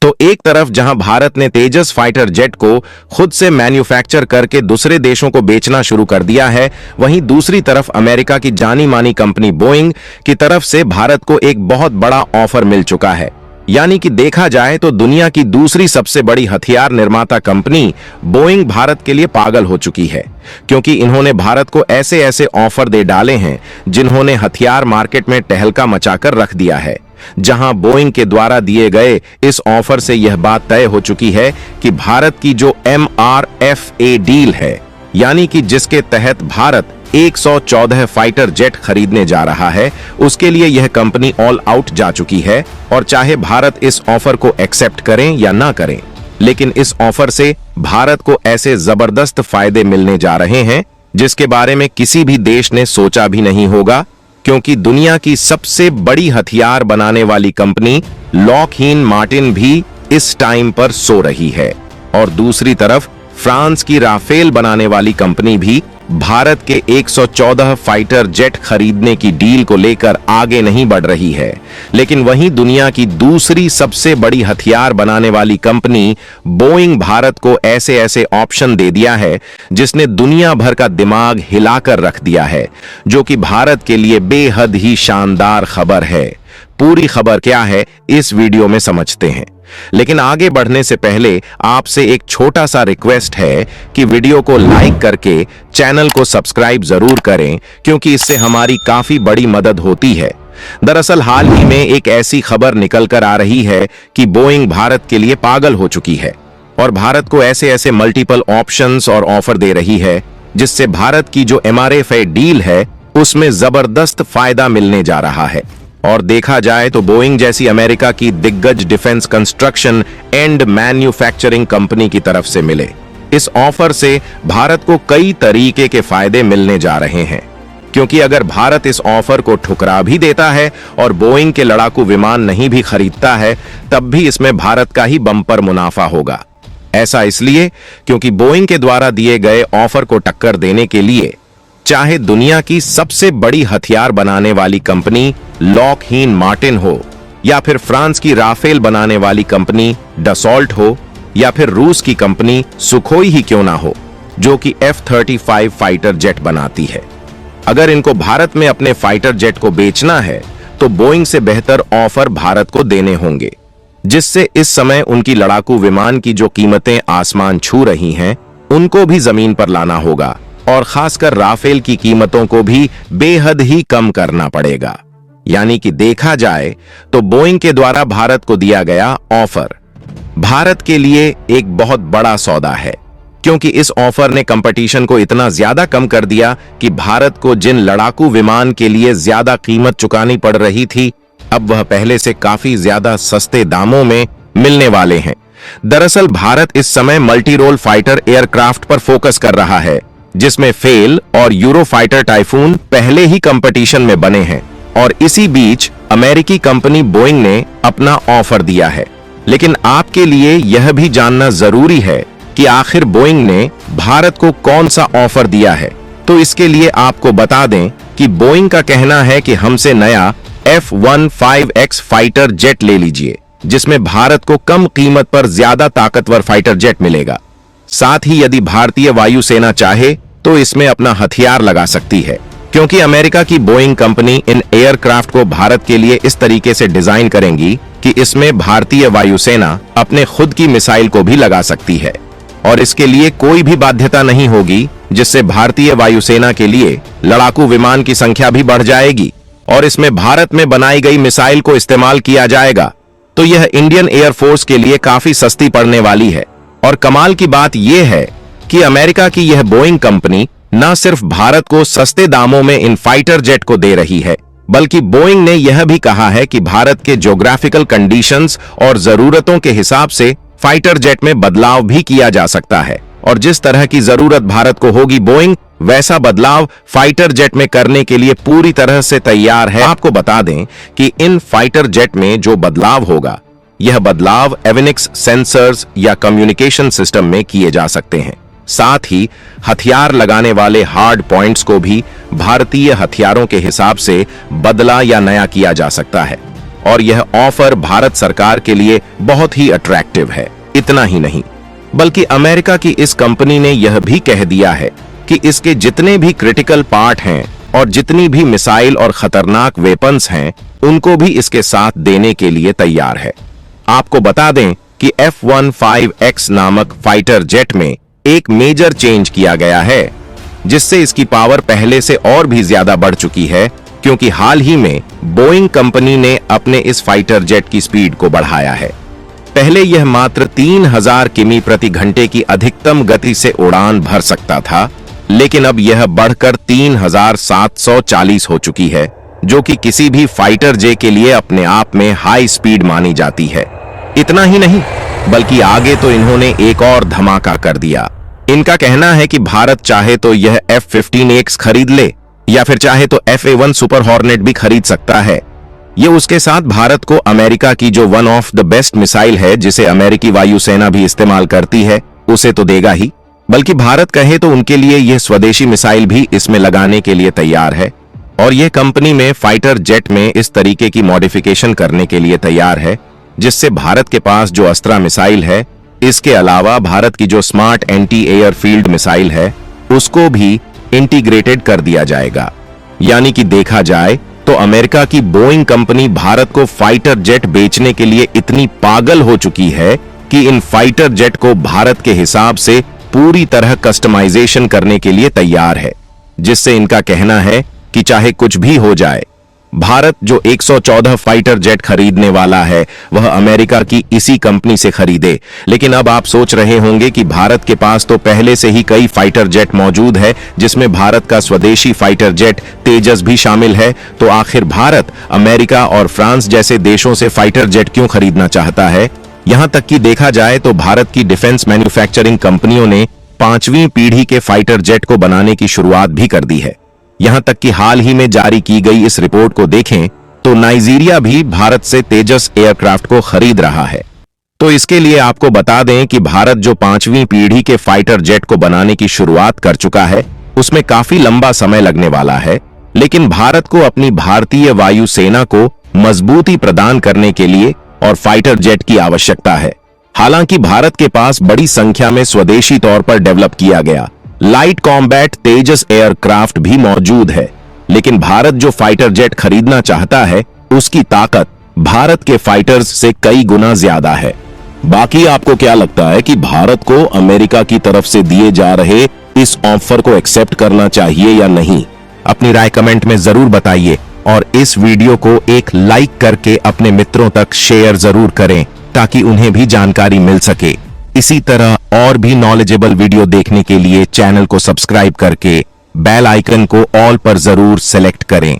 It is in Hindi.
तो एक तरफ जहां भारत ने तेजस फाइटर जेट को खुद से मैन्युफैक्चर करके दूसरे देशों को बेचना शुरू कर दिया है, वहीं दूसरी तरफ अमेरिका की जानी मानी कंपनी बोइंग की तरफ से भारत को एक बहुत बड़ा ऑफर मिल चुका है। यानी कि देखा जाए तो दुनिया की दूसरी सबसे बड़ी हथियार निर्माता कंपनी बोइंग भारत के लिए पागल हो चुकी है, क्योंकि इन्होंने भारत को ऐसे ऐसे ऑफर दे डाले हैं जिन्होंने हथियार मार्केट में टहलका मचाकर रख दिया है। जहां बोइंग के द्वारा दिए गए इस ऑफर से यह बात तय हो चुकी है कि भारत की जो MRFA डील है, यानी कि जिसके तहत भारत 114 फाइटर जेट खरीदने जा रहा है, उसके लिए यह कंपनी ऑल आउट जा चुकी है। और चाहे भारत इस ऑफर को एक्सेप्ट करें या ना करें, लेकिन इस ऑफर से भारत को ऐसे जबरदस्त फायदे मिलने जा रहे हैं जिसके बारे में किसी भी देश ने सोचा भी नहीं होगा, क्योंकि दुनिया की सबसे बड़ी हथियार बनाने वाली कंपनी लॉकहीड मार्टिन भी इस टाइम पर सो रही है। और दूसरी तरफ फ्रांस की राफेल बनाने वाली कंपनी भी भारत के 114 फाइटर जेट खरीदने की डील को लेकर आगे नहीं बढ़ रही है। लेकिन वहीं दुनिया की दूसरी सबसे बड़ी हथियार बनाने वाली कंपनी बोइंग भारत को ऐसे ऐसे ऑप्शन दे दिया है जिसने दुनिया भर का दिमाग हिलाकर रख दिया है, जो कि भारत के लिए बेहद ही शानदार खबर है। पूरी खबर क्या है इस वीडियो में समझते हैं, लेकिन आगे बढ़ने से पहले आपसे एक छोटा सा रिक्वेस्ट है कि वीडियो को लाइक करके चैनल को सब्सक्राइब जरूर करें, क्योंकि इससे हमारी काफी बड़ी मदद होती है। दरअसल हाल ही में एक ऐसी खबर निकल कर आ रही है कि बोइंग भारत के लिए पागल हो चुकी है और भारत को ऐसे ऐसे मल्टीपल ऑप्शंस और ऑफर दे रही है जिससे भारत की जो MRFA डील है उसमें जबरदस्त फायदा मिलने जा रहा है। और देखा जाए तो बोइंग जैसी अमेरिका की दिग्गज defence construction and manufacturing company की तरफ से मिले इस ऑफर से भारत को कई तरीके के फायदे मिलने जा रहे हैं, क्योंकि अगर भारत इस ऑफर को ठुकरा भी देता है और बोइंग के लड़ाकू विमान नहीं भी खरीदता है, तब भी इसमें भारत का ही बम्पर मुनाफा होगा। ऐसा इसलिए क्योंकि बोइंग के द्वारा दिए गए ऑफर को टक्कर देने के लिए चाहे दुनिया की सबसे बड़ी हथियार बनाने वाली कंपनी लॉकहीड मार्टिन हो, या फिर फ्रांस की राफेल बनाने वाली कंपनी डसॉल्ट हो, या फिर रूस की कंपनी सुखोई ही क्यों ना हो, जो कि F-35 फाइटर जेट बनाती है, अगर इनको भारत में अपने फाइटर जेट को बेचना है तो बोइंग से बेहतर ऑफर भारत को देने होंगे, जिससे इस समय उनकी लड़ाकू विमान की जो कीमतें आसमान छू रही हैं उनको भी जमीन पर लाना होगा, और खासकर राफेल की कीमतों को भी बेहद ही कम करना पड़ेगा। यानी कि देखा जाए तो बोइंग के द्वारा भारत को दिया गया ऑफर भारत के लिए एक बहुत बड़ा सौदा है, क्योंकि इस ऑफर ने कंपटीशन को इतना ज्यादा कम कर दिया कि भारत को जिन लड़ाकू विमान के लिए ज्यादा कीमत चुकानी पड़ रही थी, अब वह पहले से काफी ज्यादा सस्ते दामों में मिलने वाले हैं। दरअसल भारत इस समय मल्टी रोल फाइटर एयरक्राफ्ट पर फोकस कर रहा है, जिसमें फेल और यूरोफाइटर टाइफून पहले ही कंपटीशन में बने हैं, और इसी बीच अमेरिकी कंपनी बोइंग ने अपना ऑफर दिया है। लेकिन आपके लिए यह भी जानना जरूरी है कि आखिर बोइंग ने भारत को कौन सा ऑफर दिया है। तो इसके लिए आपको बता दें कि बोइंग का कहना है कि हमसे नया F-15X फाइटर जेट ले लीजिए, जिसमें भारत को कम कीमत पर ज्यादा ताकतवर फाइटर जेट मिलेगा। साथ ही यदि भारतीय वायुसेना चाहे तो इसमें अपना हथियार लगा सकती है, क्योंकि अमेरिका की बोइंग कंपनी इन एयरक्राफ्ट को भारत के लिए इस तरीके से डिजाइन करेंगी कि इसमें भारतीय वायुसेना अपने खुद की मिसाइल को भी लगा सकती है, और इसके लिए कोई भी बाध्यता नहीं होगी, जिससे भारतीय वायुसेना के लिए लड़ाकू विमान की संख्या भी बढ़ जाएगी और इसमें भारत में बनाई गई मिसाइल को इस्तेमाल किया जाएगा। तो यह इंडियन एयरफोर्स के लिए काफी सस्ती पड़ने वाली है। और कमाल की बात यह है कि अमेरिका की यह बोइंग कंपनी न सिर्फ भारत को सस्ते दामों में इन फाइटर जेट को दे रही है, बल्कि बोइंग ने यह भी कहा है कि भारत के ज्योग्राफिकल कंडीशंस और जरूरतों के हिसाब से फाइटर जेट में बदलाव भी किया जा सकता है, और जिस तरह की जरूरत भारत को होगी बोइंग वैसा बदलाव फाइटर जेट में करने के लिए पूरी तरह से तैयार है। आपको बता दें कि इन फाइटर जेट में जो बदलाव होगा, यह बदलाव एविनिक्स सेंसर्स या कम्युनिकेशन सिस्टम में किए जा सकते हैं। साथ ही हथियार लगाने वाले हार्ड पॉइंट्स को भी भारतीय हथियारों के हिसाब से बदला या नया किया जा सकता है। और यह ऑफर भारत सरकार के लिए बहुत ही अट्रैक्टिव है। इतना ही नहीं, बल्कि अमेरिका की इस कंपनी ने यह भी कह दिया है कि इसके जितने भी क्रिटिकल पार्ट हैं और जितनी भी मिसाइल और खतरनाक वेपन्स हैं, उनको भी इसके साथ देने के लिए तैयार है। आपको बता दें कि F-15X नामक फाइटर जेट में एक मेजर चेंज किया गया है, जिससे इसकी पावर पहले से और भी ज्यादा बढ़ चुकी है, क्योंकि हाल ही में बोइंग कंपनी ने अपने इस फाइटर जेट की स्पीड को बढ़ाया है। पहले यह मात्र 3000 किमी प्रति घंटे की अधिकतम गति से उड़ान भर सकता था, लेकिन अब यह बढ़कर 3740 हो चुकी है, जो कि किसी भी फाइटर जेट के लिए अपने आप में हाई स्पीड मानी जाती है। इतना ही नहीं, बल्कि आगे तो इन्होंने एक और धमाका कर दिया। इनका कहना है कि भारत चाहे तो यह F-15X खरीद ले या फिर चाहे तो FA-1 सुपर हॉर्नेट भी खरीद सकता है। ये उसके साथ भारत को अमेरिका की जो one of the best missile है, जिसे अमेरिकी वायुसेना भी इस्तेमाल करती है, उसे तो देगा ही, बल्कि भारत कहे तो उनके लिए यह स्वदेशी मिसाइल भी इसमें लगाने के लिए तैयार है। और यह कंपनी में फाइटर जेट में इस तरीके की मॉडिफिकेशन करने के लिए तैयार है, जिससे भारत के पास जो अस्त्रा मिसाइल है, इसके अलावा भारत की जो smart anti air field missile है, उसको भी इंटीग्रेटेड कर दिया जाएगा। यानी कि देखा जाए तो अमेरिका की बोइंग कंपनी भारत को फाइटर जेट बेचने के लिए इतनी पागल हो चुकी है कि इन फाइटर जेट को भारत के हिसाब से पूरी तरह कस्टमाइजेशन करने के लिए तैयार है, जिससे इनका कहना है कि चाहे कुछ भी हो जाए, भारत जो 114 फाइटर जेट खरीदने वाला है, वह अमेरिका की इसी कंपनी से खरीदे। लेकिन अब आप सोच रहे होंगे कि भारत के पास तो पहले से ही कई फाइटर जेट मौजूद है, जिसमें भारत का स्वदेशी फाइटर जेट तेजस भी शामिल है, तो आखिर भारत अमेरिका और फ्रांस जैसे देशों से फाइटर जेट क्यों खरीदना चाहता है? यहां तक कि देखा जाए तो भारत की डिफेंस मैन्युफैक्चरिंग कंपनियों ने 5वीं पीढ़ी के फाइटर जेट को बनाने की शुरुआत भी कर दी है। यहां तक कि हाल ही में जारी की गई इस रिपोर्ट को देखें तो नाइजीरिया भी भारत से तेजस एयरक्राफ्ट को खरीद रहा है। तो इसके लिए आपको बता दें कि भारत जो 5वीं पीढ़ी के फाइटर जेट को बनाने की शुरुआत कर चुका है, उसमें काफी लंबा समय लगने वाला है, लेकिन भारत को अपनी भारतीय वायुसेना को मजबूती प्रदान करने के लिए और फाइटर जेट की आवश्यकता है। हालांकि भारत के पास बड़ी संख्या में स्वदेशी तौर पर डेवलप किया गया लाइट कॉम्बैट तेजस एयरक्राफ्ट भी मौजूद है, लेकिन भारत जो फाइटर जेट खरीदना चाहता है, उसकी ताकत भारत के फाइटर्स से कई गुना ज्यादा है। बाकी आपको क्या लगता है कि भारत को अमेरिका की तरफ से दिए जा रहे इस ऑफर को एक्सेप्ट करना चाहिए या नहीं? अपनी राय कमेंट में जरूर बताइए और इस वीडियो को एक लाइक करके अपने मित्रों तक शेयर जरूर करें, ताकि उन्हें भी जानकारी मिल सके। इसी तरह और भी नॉलेजेबल वीडियो देखने के लिए चैनल को सब्सक्राइब करके बेल आइकन को ऑल पर जरूर सेलेक्ट करें।